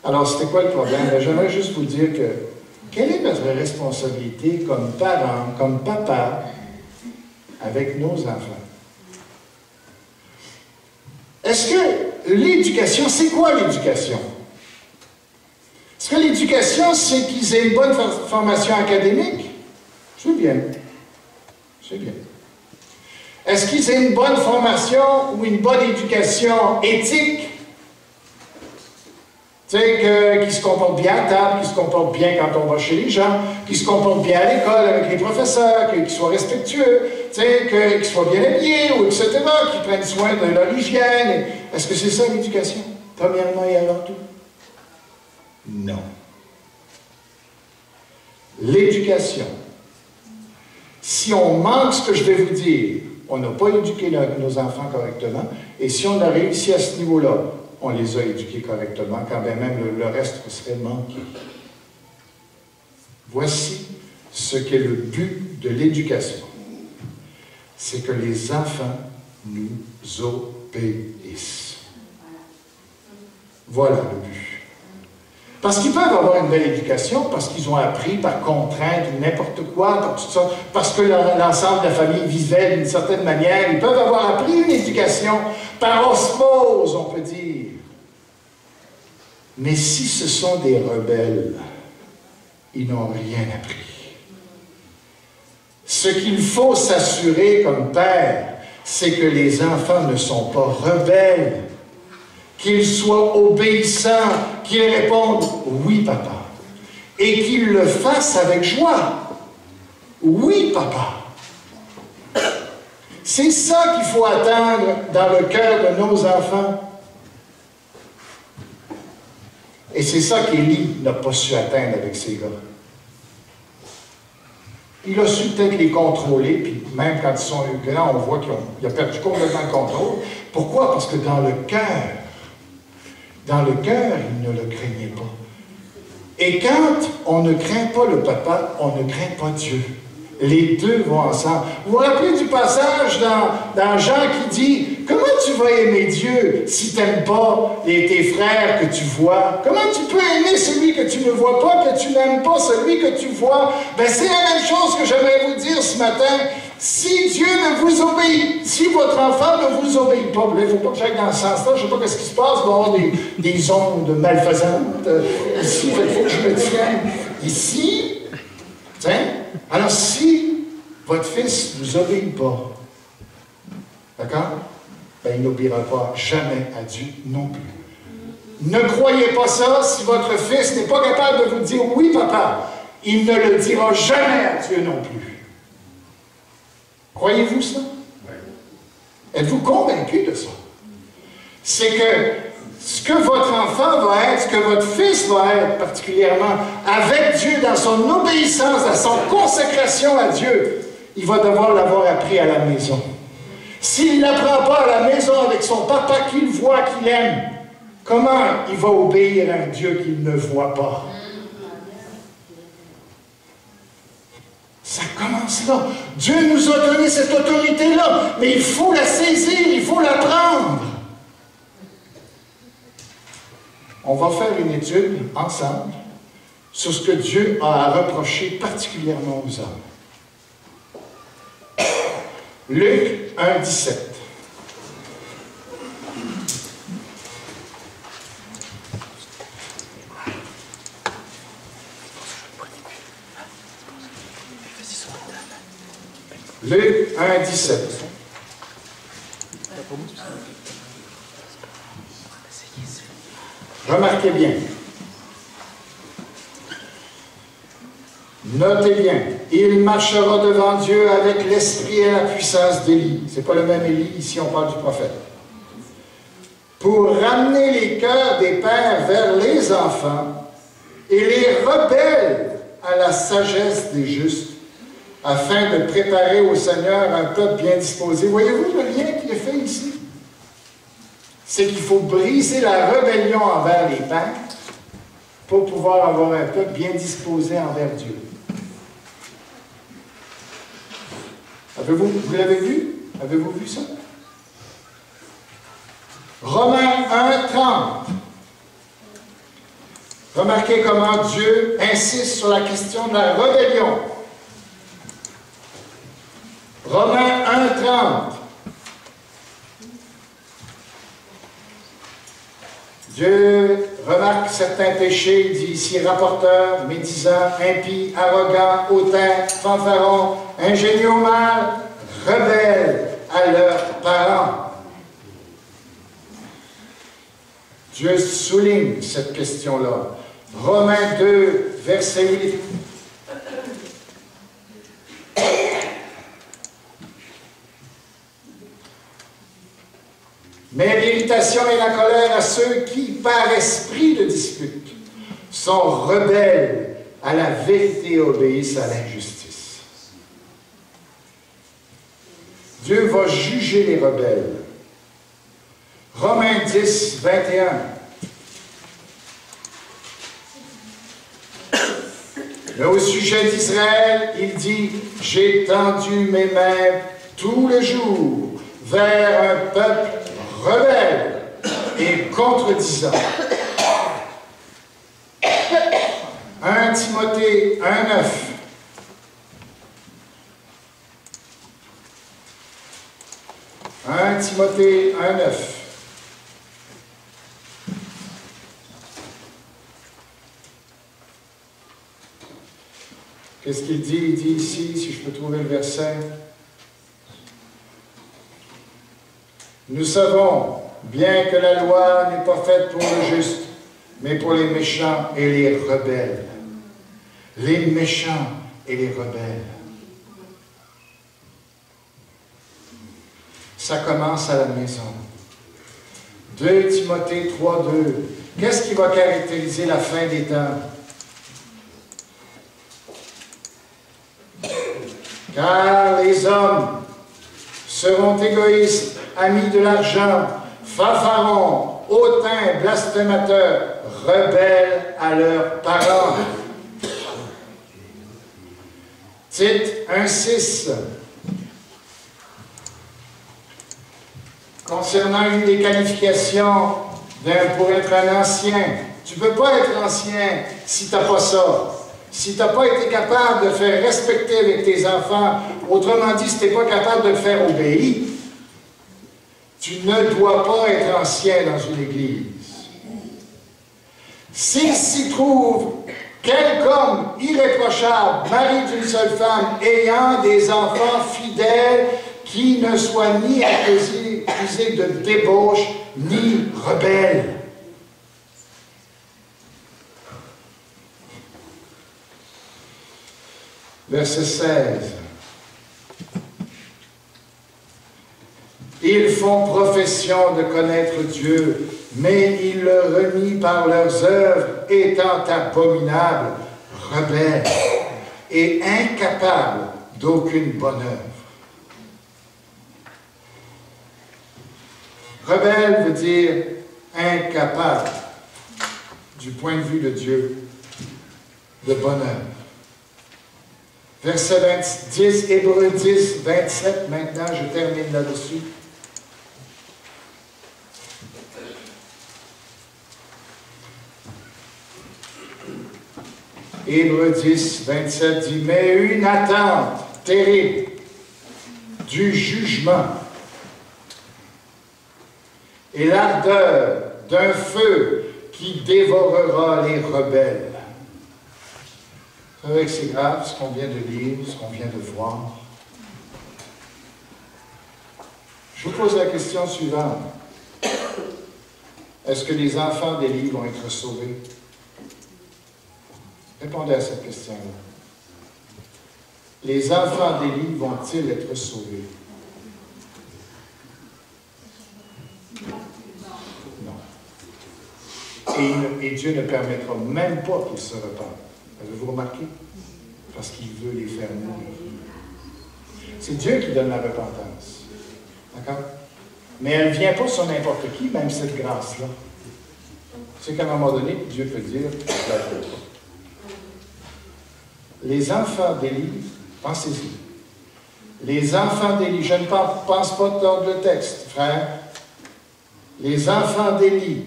Alors, c'était quoi le problème? J'aimerais juste vous dire que, quelle est notre responsabilité comme parents, comme papa, avec nos enfants? Est-ce que l'éducation, c'est quoi l'éducation? Est-ce que l'éducation, c'est qu'ils aient une bonne formation académique? C'est bien. C'est bien. Est-ce qu'ils aient une bonne formation ou une bonne éducation éthique? Tu sais, qu'ils se comportent bien à table, qu'ils se comportent bien quand on va chez les gens, qu'ils se comportent bien à l'école avec les professeurs, qu'ils soient respectueux, tu sais, qu'ils soient bien habillés, ou etc., qu'ils prennent soin de leur hygiène. Est-ce que c'est ça l'éducation? Premièrement et avant tout? Non. L'éducation. Si on manque ce que je vais vous dire, on n'a pas éduqué nos enfants correctement, et si on a réussi à ce niveau-là, on les a éduqués correctement, quand bien même le reste serait manqué. Voici ce qu'est le but de l'éducation. C'est que les enfants nous obéissent. Voilà le but. Parce qu'ils peuvent avoir une belle éducation, parce qu'ils ont appris par contrainte ou n'importe quoi, par tout ça, parce que l'ensemble de la famille vivait d'une certaine manière. Ils peuvent avoir appris une éducation par osmose, on peut dire. Mais si ce sont des rebelles, ils n'ont rien appris. Ce qu'il faut s'assurer comme père, c'est que les enfants ne sont pas rebelles, qu'ils soient obéissants, qu'ils répondent « oui, papa », et qu'ils le fassent avec joie. « Oui, papa ». C'est ça qu'il faut attendre dans le cœur de nos enfants. Et c'est ça qu'Élie n'a pas su atteindre avec ces gars. Il a su peut-être les contrôler, puis même quand ils sont grands, on voit qu'il a perdu complètement le contrôle. Pourquoi? Parce que dans le cœur, il ne le craignait pas. Et quand on ne craint pas le papa, on ne craint pas Dieu. Les deux vont ensemble. Vous vous rappelez du passage dans Jean qui dit « Comment tu vas aimer Dieu si tu n'aimes pas tes frères que tu vois? Comment tu peux aimer celui que tu ne vois pas, que tu n'aimes pas celui que tu vois? » Ben, c'est la même chose que j'aimerais vous dire ce matin. Si Dieu ne vous obéit, si votre enfant ne vous obéit pas, il ne faut pas que j'aille dans ce sens-là, je ne sais pas ce qui se passe, il va y avoir des ondes malfaisantes. Ici, il faut que je me tienne ici. Tiens. Alors, si votre fils ne vous obéit pas, d'accord? Ben, il n'obéira pas jamais à Dieu non plus. Ne croyez pas ça si votre fils n'est pas capable de vous dire « Oui, papa », il ne le dira jamais à Dieu non plus. Croyez-vous ça? Êtes-vous convaincu de ça? C'est que ce que votre enfant va être, ce que votre fils va être particulièrement, avec Dieu, dans son obéissance, dans son consécration à Dieu, il va devoir l'avoir appris à la maison. S'il ne l'apprend pas à la maison avec son papa qu'il voit, qu'il aime, comment il va obéir à un Dieu qu'il ne voit pas? Ça commence là. Dieu nous a donné cette autorité-là, mais il faut la saisir, il faut la prendre. On va faire une étude ensemble sur ce que Dieu a à reprocher particulièrement aux hommes. Luc 1, 17. Luc 1, 17. Remarquez bien. Notez bien. Il marchera devant Dieu avec l'esprit et la puissance d'Élie. Ce n'est pas le même Élie, ici on parle du prophète. Pour ramener les cœurs des pères vers les enfants et les rebelles à la sagesse des justes, afin de préparer au Seigneur un peuple bien disposé. Voyez-vous le lien qui est fait ici? C'est qu'il faut briser la rébellion envers les pères pour pouvoir avoir un peuple bien disposé envers Dieu. Vous l'avez vu? Avez-vous vu ça? Romains 1, 30. Remarquez comment Dieu insiste sur la question de la rébellion. Romains 1, 30. Dieu remarque certains péchés, il dit ici rapporteur, médisant, impie, arrogant, hautain, fanfaron, ingénieux au mal, rebelles à leurs parents. Dieu souligne cette question-là. Romains 2, verset 8. Mais l'irritation et la colère à ceux qui, par esprit de dispute, sont rebelles à la vérité et obéissent à l'injustice. Dieu va juger les rebelles. Romains 10, 21. Mais au sujet d'Israël, il dit « J'ai tendu mes mains tous les jours vers un peuple rebelle et contredisant. » 1 Timothée 1, 9. « 1 Timothée 1, 9. Qu'est-ce qu'il dit? Il dit ici, si je peux trouver le verset. Nous savons bien que la loi n'est pas faite pour le juste, mais pour les méchants et les rebelles. Les méchants et les rebelles. Ça commence à la maison. 2 Timothée 3, 2. Qu'est-ce qui va caractériser la fin des temps? Car les hommes seront égoïstes, amis de l'argent, fanfarons, hautains, blasphémateurs, rebelles à leurs parents. Tite 1,6. Concernant une des qualifications pour être un ancien, tu ne peux pas être ancien si tu n'as pas ça. Si tu n'as pas été capable de faire respecter avec tes enfants, autrement dit, si tu n'es pas capable de le faire obéir, tu ne dois pas être ancien dans une église. S'il s'y trouve quelque homme irréprochable, mari d'une seule femme, ayant des enfants fidèles, qui ne soient ni accusés de débauche, ni rebelles. Verset 16. Ils font profession de connaître Dieu, mais ils le renient par leurs œuvres, étant abominables, rebelles et incapables d'aucune bonne œuvre. Rebelle veut dire incapable, du point de vue de Dieu, de bonne œuvre. Verset 10, Hébreux 10, 27, maintenant je termine là-dessus. Hébreux 10, 27 dit, mais une attente terrible du jugement et l'ardeur d'un feu qui dévorera les rebelles. Vous savez que c'est grave ce qu'on vient de lire, ce qu'on vient de voir. Je vous pose la question suivante. Est-ce que les enfants d'Élie vont être sauvés? Répondez à cette question-là. Les enfants d'Élie vont-ils être sauvés? Non. Et Dieu ne permettra même pas qu'ils se repentent. Avez-vous remarqué? Parce qu'il veut les faire mourir. C'est Dieu qui donne la repentance. D'accord? Mais elle ne vient pas sur n'importe qui, même cette grâce-là. C'est qu'à un moment donné, Dieu peut dire, je ne la veux pas. Les enfants d'Élie, pensez-y. Les enfants d'Élie, je ne pense pas tordre le texte, frère. Les enfants d'Élie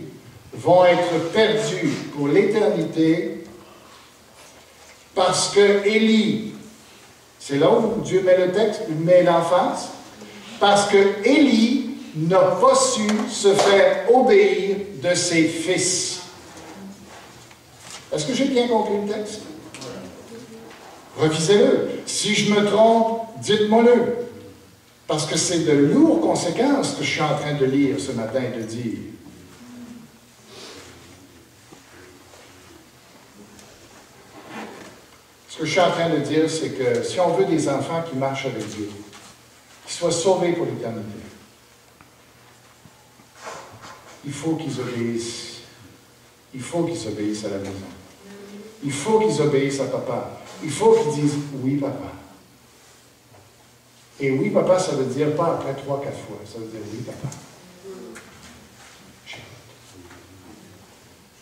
vont être perdus pour l'éternité parce que Élie, c'est là où Dieu met le texte, il met l'emphase, parce que Élie n'a pas su se faire obéir de ses fils. Est-ce que j'ai bien compris le texte? Revisez-le. Si je me trompe, dites-moi-le. Parce que c'est de lourdes conséquences que je suis en train de lire ce matin et de dire. Ce que je suis en train de dire, c'est que si on veut des enfants qui marchent avec Dieu, qui soient sauvés pour l'éternité, il faut qu'ils obéissent. Il faut qu'ils obéissent à la maison. Il faut qu'ils obéissent à papa. Il faut qu'ils disent « oui, papa ». Et « oui, papa », ça veut dire pas après 3-4 fois. Ça veut dire « oui, papa ».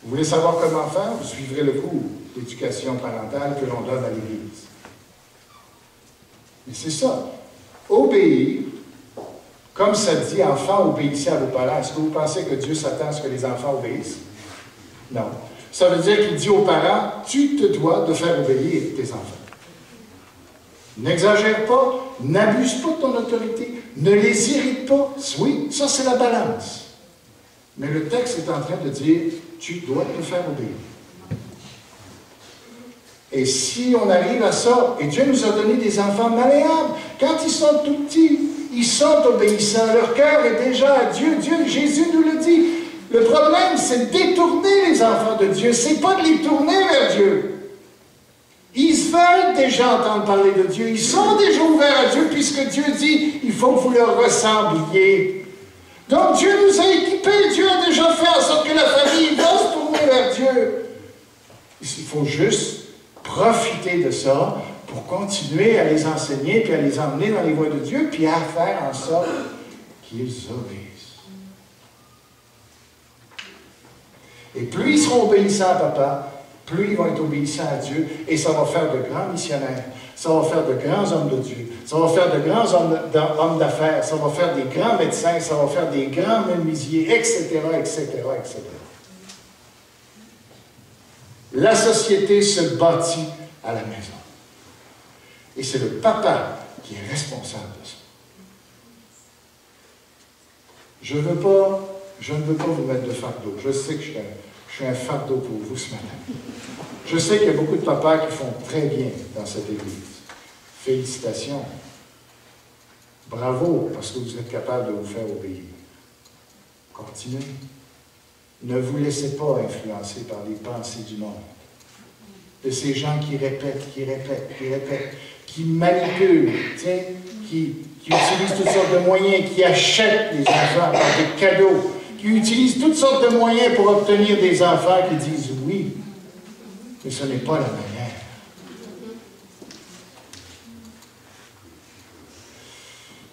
Vous voulez savoir comment faire? Vous suivrez le cours d'éducation parentale que l'on donne à l'Église. Mais c'est ça. Obéir, comme ça dit, enfants, obéissez à vos parents. Est-ce que vous pensez que Dieu s'attend à ce que les enfants obéissent? Non. Ça veut dire qu'il dit aux parents, tu te dois de faire obéir tes enfants. N'exagère pas, n'abuse pas de ton autorité, ne les irrite pas. Oui, ça c'est la balance. Mais le texte est en train de dire, tu dois te faire obéir. Et si on arrive à ça, et Dieu nous a donné des enfants malléables, quand ils sont tout petits, ils sont obéissants, leur cœur est déjà à Dieu. Jésus nous le dit. Le problème, c'est de détourner les enfants de Dieu, c'est pas de les tourner vers Dieu. Ils veulent déjà entendre parler de Dieu, ils sont déjà ouverts à Dieu, puisque Dieu dit, il faut que vous leur ressembliez. Donc Dieu nous a équipés, Dieu a déjà fait en sorte que la famille va se tourner vers Dieu. Il faut juste profiter de ça pour continuer à les enseigner, puis à les emmener dans les voies de Dieu, puis à faire en sorte qu'ils obéissent. Et plus ils seront obéissants à papa, plus ils vont être obéissants à Dieu, et ça va faire de grands missionnaires, ça va faire de grands hommes de Dieu, ça va faire de grands hommes d'affaires, ça va faire des grands médecins, ça va faire des grands menuisiers, etc., etc., etc. La société se bâtit à la maison. Et c'est le papa qui est responsable de ça. Je ne veux pas vous mettre de fardeau. Je sais que je suis un fardeau pour vous ce matin. Je sais qu'il y a beaucoup de papas qui font très bien dans cette église. Félicitations. Bravo, parce que vous êtes capable de vous faire obéir. Continuez. Ne vous laissez pas influencer par les pensées du monde. De ces gens qui répètent, qui manipulent, qui utilisent toutes sortes de moyens, qui achètent les enfants par des cadeaux, qui utilisent toutes sortes de moyens pour obtenir des enfants qui disent oui, mais ce n'est pas la manière.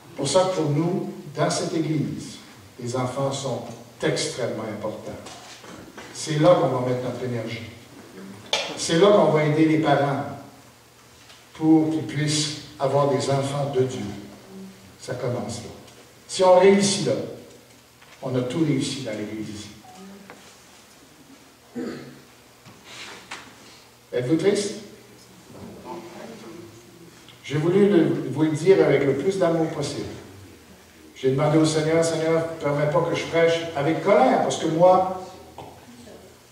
C'est pour ça que pour nous, dans cette Église, les enfants sont extrêmement importants. C'est là qu'on va mettre notre énergie. C'est là qu'on va aider les parents pour qu'ils puissent avoir des enfants de Dieu. Ça commence là. Si on réussit là, on a tout réussi dans l'Église ici. Êtes-vous triste? J'ai voulu vous le dire avec le plus d'amour possible. J'ai demandé au Seigneur, Seigneur, ne permets pas que je prêche avec colère, parce que moi,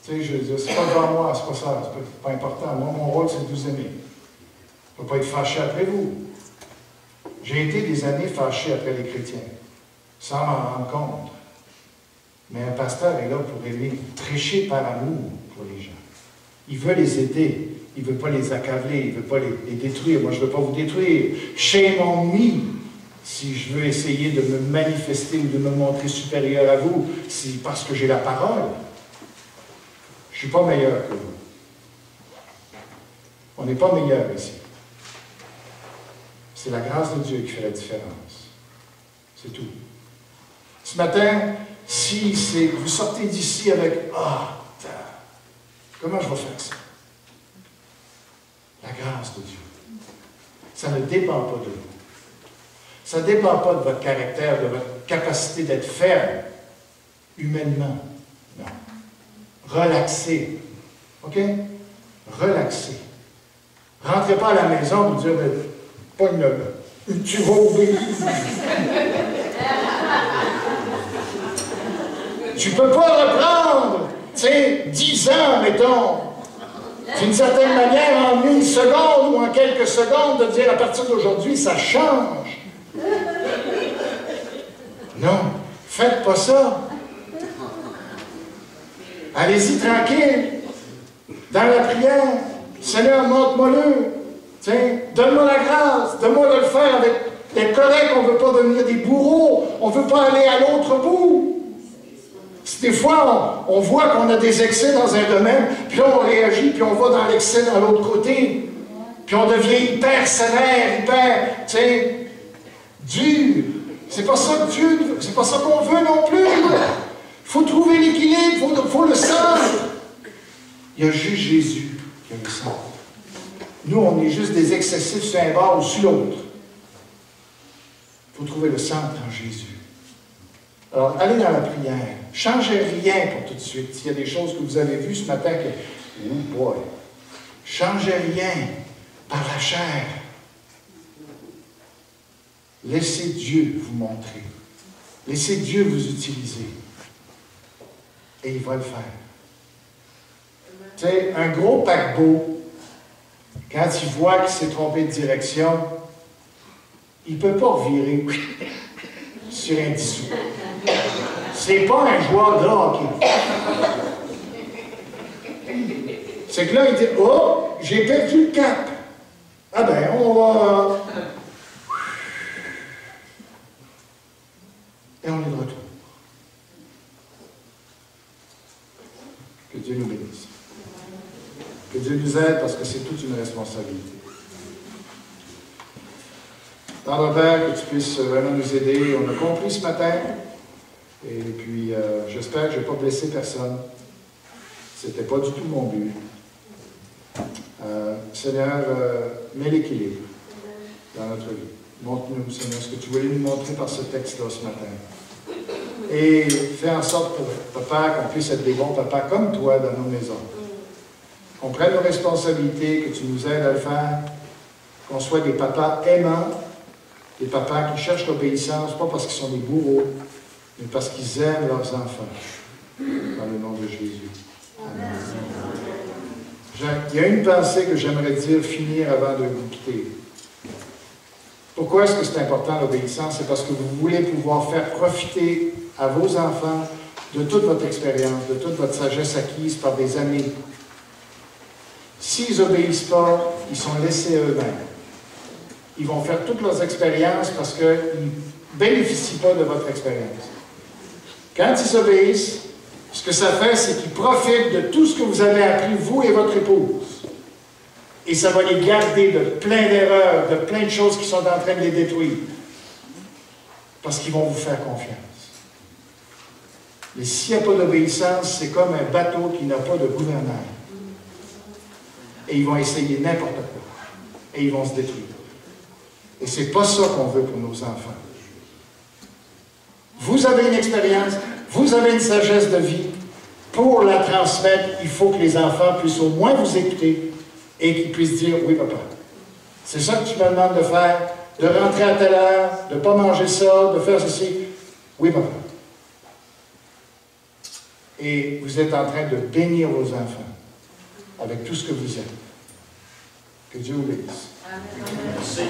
tu sais, je veux dire, c'est pas devant moi, c'est pas ça, c'est pas important. Moi, mon rôle, c'est de vous aimer. Je ne peux pas être fâché après vous. J'ai été des années fâché après les chrétiens, sans m'en rendre compte. Mais un pasteur est là pour aimer, prêcher par amour pour les gens. Il veut les aider. Il ne veut pas les accabler, il ne veut pas les détruire. Moi, je ne veux pas vous détruire. Shame on me si je veux essayer de me manifester ou de me montrer supérieur à vous, c'est parce que j'ai la parole. Je ne suis pas meilleur que vous. On n'est pas meilleur ici. C'est la grâce de Dieu qui fait la différence. C'est tout. Ce matin, si vous sortez d'ici avec « Ah, comment je vais faire ça? » La grâce de Dieu. Ça ne dépend pas de vous. Ça ne dépend pas de votre caractère, de votre capacité d'être ferme, humainement. Non. Relaxez. OK? Relaxez. Rentrez pas à la maison pour dire, pas tu vas obéir. Tu ne peux pas reprendre, tu sais, 10 ans, mettons. D'une certaine manière, en une seconde ou en quelques secondes, de dire à partir d'aujourd'hui, ça change. Non, faites pas ça. Allez-y tranquille, dans la prière. Seigneur, montre-moi-le. Donne-moi la grâce, donne-moi de le faire avec des corrects. On ne veut pas devenir des bourreaux, on ne veut pas aller à l'autre bout. Des fois, on voit qu'on a des excès dans un domaine, puis là, on réagit, puis on va dans l'excès dans l'autre côté. Puis on devient hyper sévère, hyper, dur. C'est pas ça que Dieu, c'est pas ça qu'on veut non plus. Il faut trouver l'équilibre, il faut le centre. Il y a juste Jésus qui a le centre. Nous, on est juste des excessifs sur un bord ou sur l'autre. Il faut trouver le centre en Jésus. Alors, allez dans la prière. Changez rien pour tout de suite. S'il y a des choses que vous avez vues ce matin que... Oh boy! Changez rien par la chair. Laissez Dieu vous montrer. Laissez Dieu vous utiliser. Et il va le faire. Tu sais, un gros paquebot, quand il voit qu'il s'est trompé de direction, il ne peut pas revirer sur un 10 sous. C'est pas un joueur de hockey. C'est que là, il dit « Oh, j'ai perdu le cap. Ah ben, on va... » Et on est de retour. Dieu nous aide parce que c'est toute une responsabilité. Tendre Père, que tu puisses vraiment nous aider. On a compris ce matin. Et puis, j'espère que je n'ai pas blessé personne. Ce n'était pas du tout mon but. Seigneur, mets l'équilibre dans notre vie. Montre-nous, Seigneur, ce que tu voulais nous montrer par ce texte-là ce matin. Et fais en sorte, Papa, qu'on puisse être des bons papas comme toi dans nos maisons. Qu'on prenne nos responsabilités, que tu nous aides à le faire, qu'on soit des papas aimants, des papas qui cherchent l'obéissance, pas parce qu'ils sont des bourreaux, mais parce qu'ils aiment leurs enfants. Dans le nom de Jésus. Amen. Il y a une pensée que j'aimerais dire, finir avant de vous quitter. Pourquoi est-ce que c'est important l'obéissance? C'est parce que vous voulez pouvoir faire profiter à vos enfants de toute votre expérience, de toute votre sagesse acquise par des années. S'ils n'obéissent pas, ils sont laissés eux-mêmes. Ils vont faire toutes leurs expériences parce qu'ils ne bénéficient pas de votre expérience. Quand ils obéissent, ce que ça fait, c'est qu'ils profitent de tout ce que vous avez appris, vous et votre épouse. Et ça va les garder de plein d'erreurs, de plein de choses qui sont en train de les détruire. Parce qu'ils vont vous faire confiance. Mais s'il n'y a pas d'obéissance, c'est comme un bateau qui n'a pas de gouvernail. Et ils vont essayer n'importe quoi. Et ils vont se détruire. Et ce n'est pas ça qu'on veut pour nos enfants. Vous avez une expérience, vous avez une sagesse de vie. Pour la transmettre, il faut que les enfants puissent au moins vous écouter et qu'ils puissent dire « Oui, papa, c'est ça que tu me demandes de faire, de rentrer à telle heure, de ne pas manger ça, de faire ceci. Oui, papa. » Et vous êtes en train de bénir vos enfants avec tout ce que vous êtes. Que Dieu vous bénisse. Amen. Merci.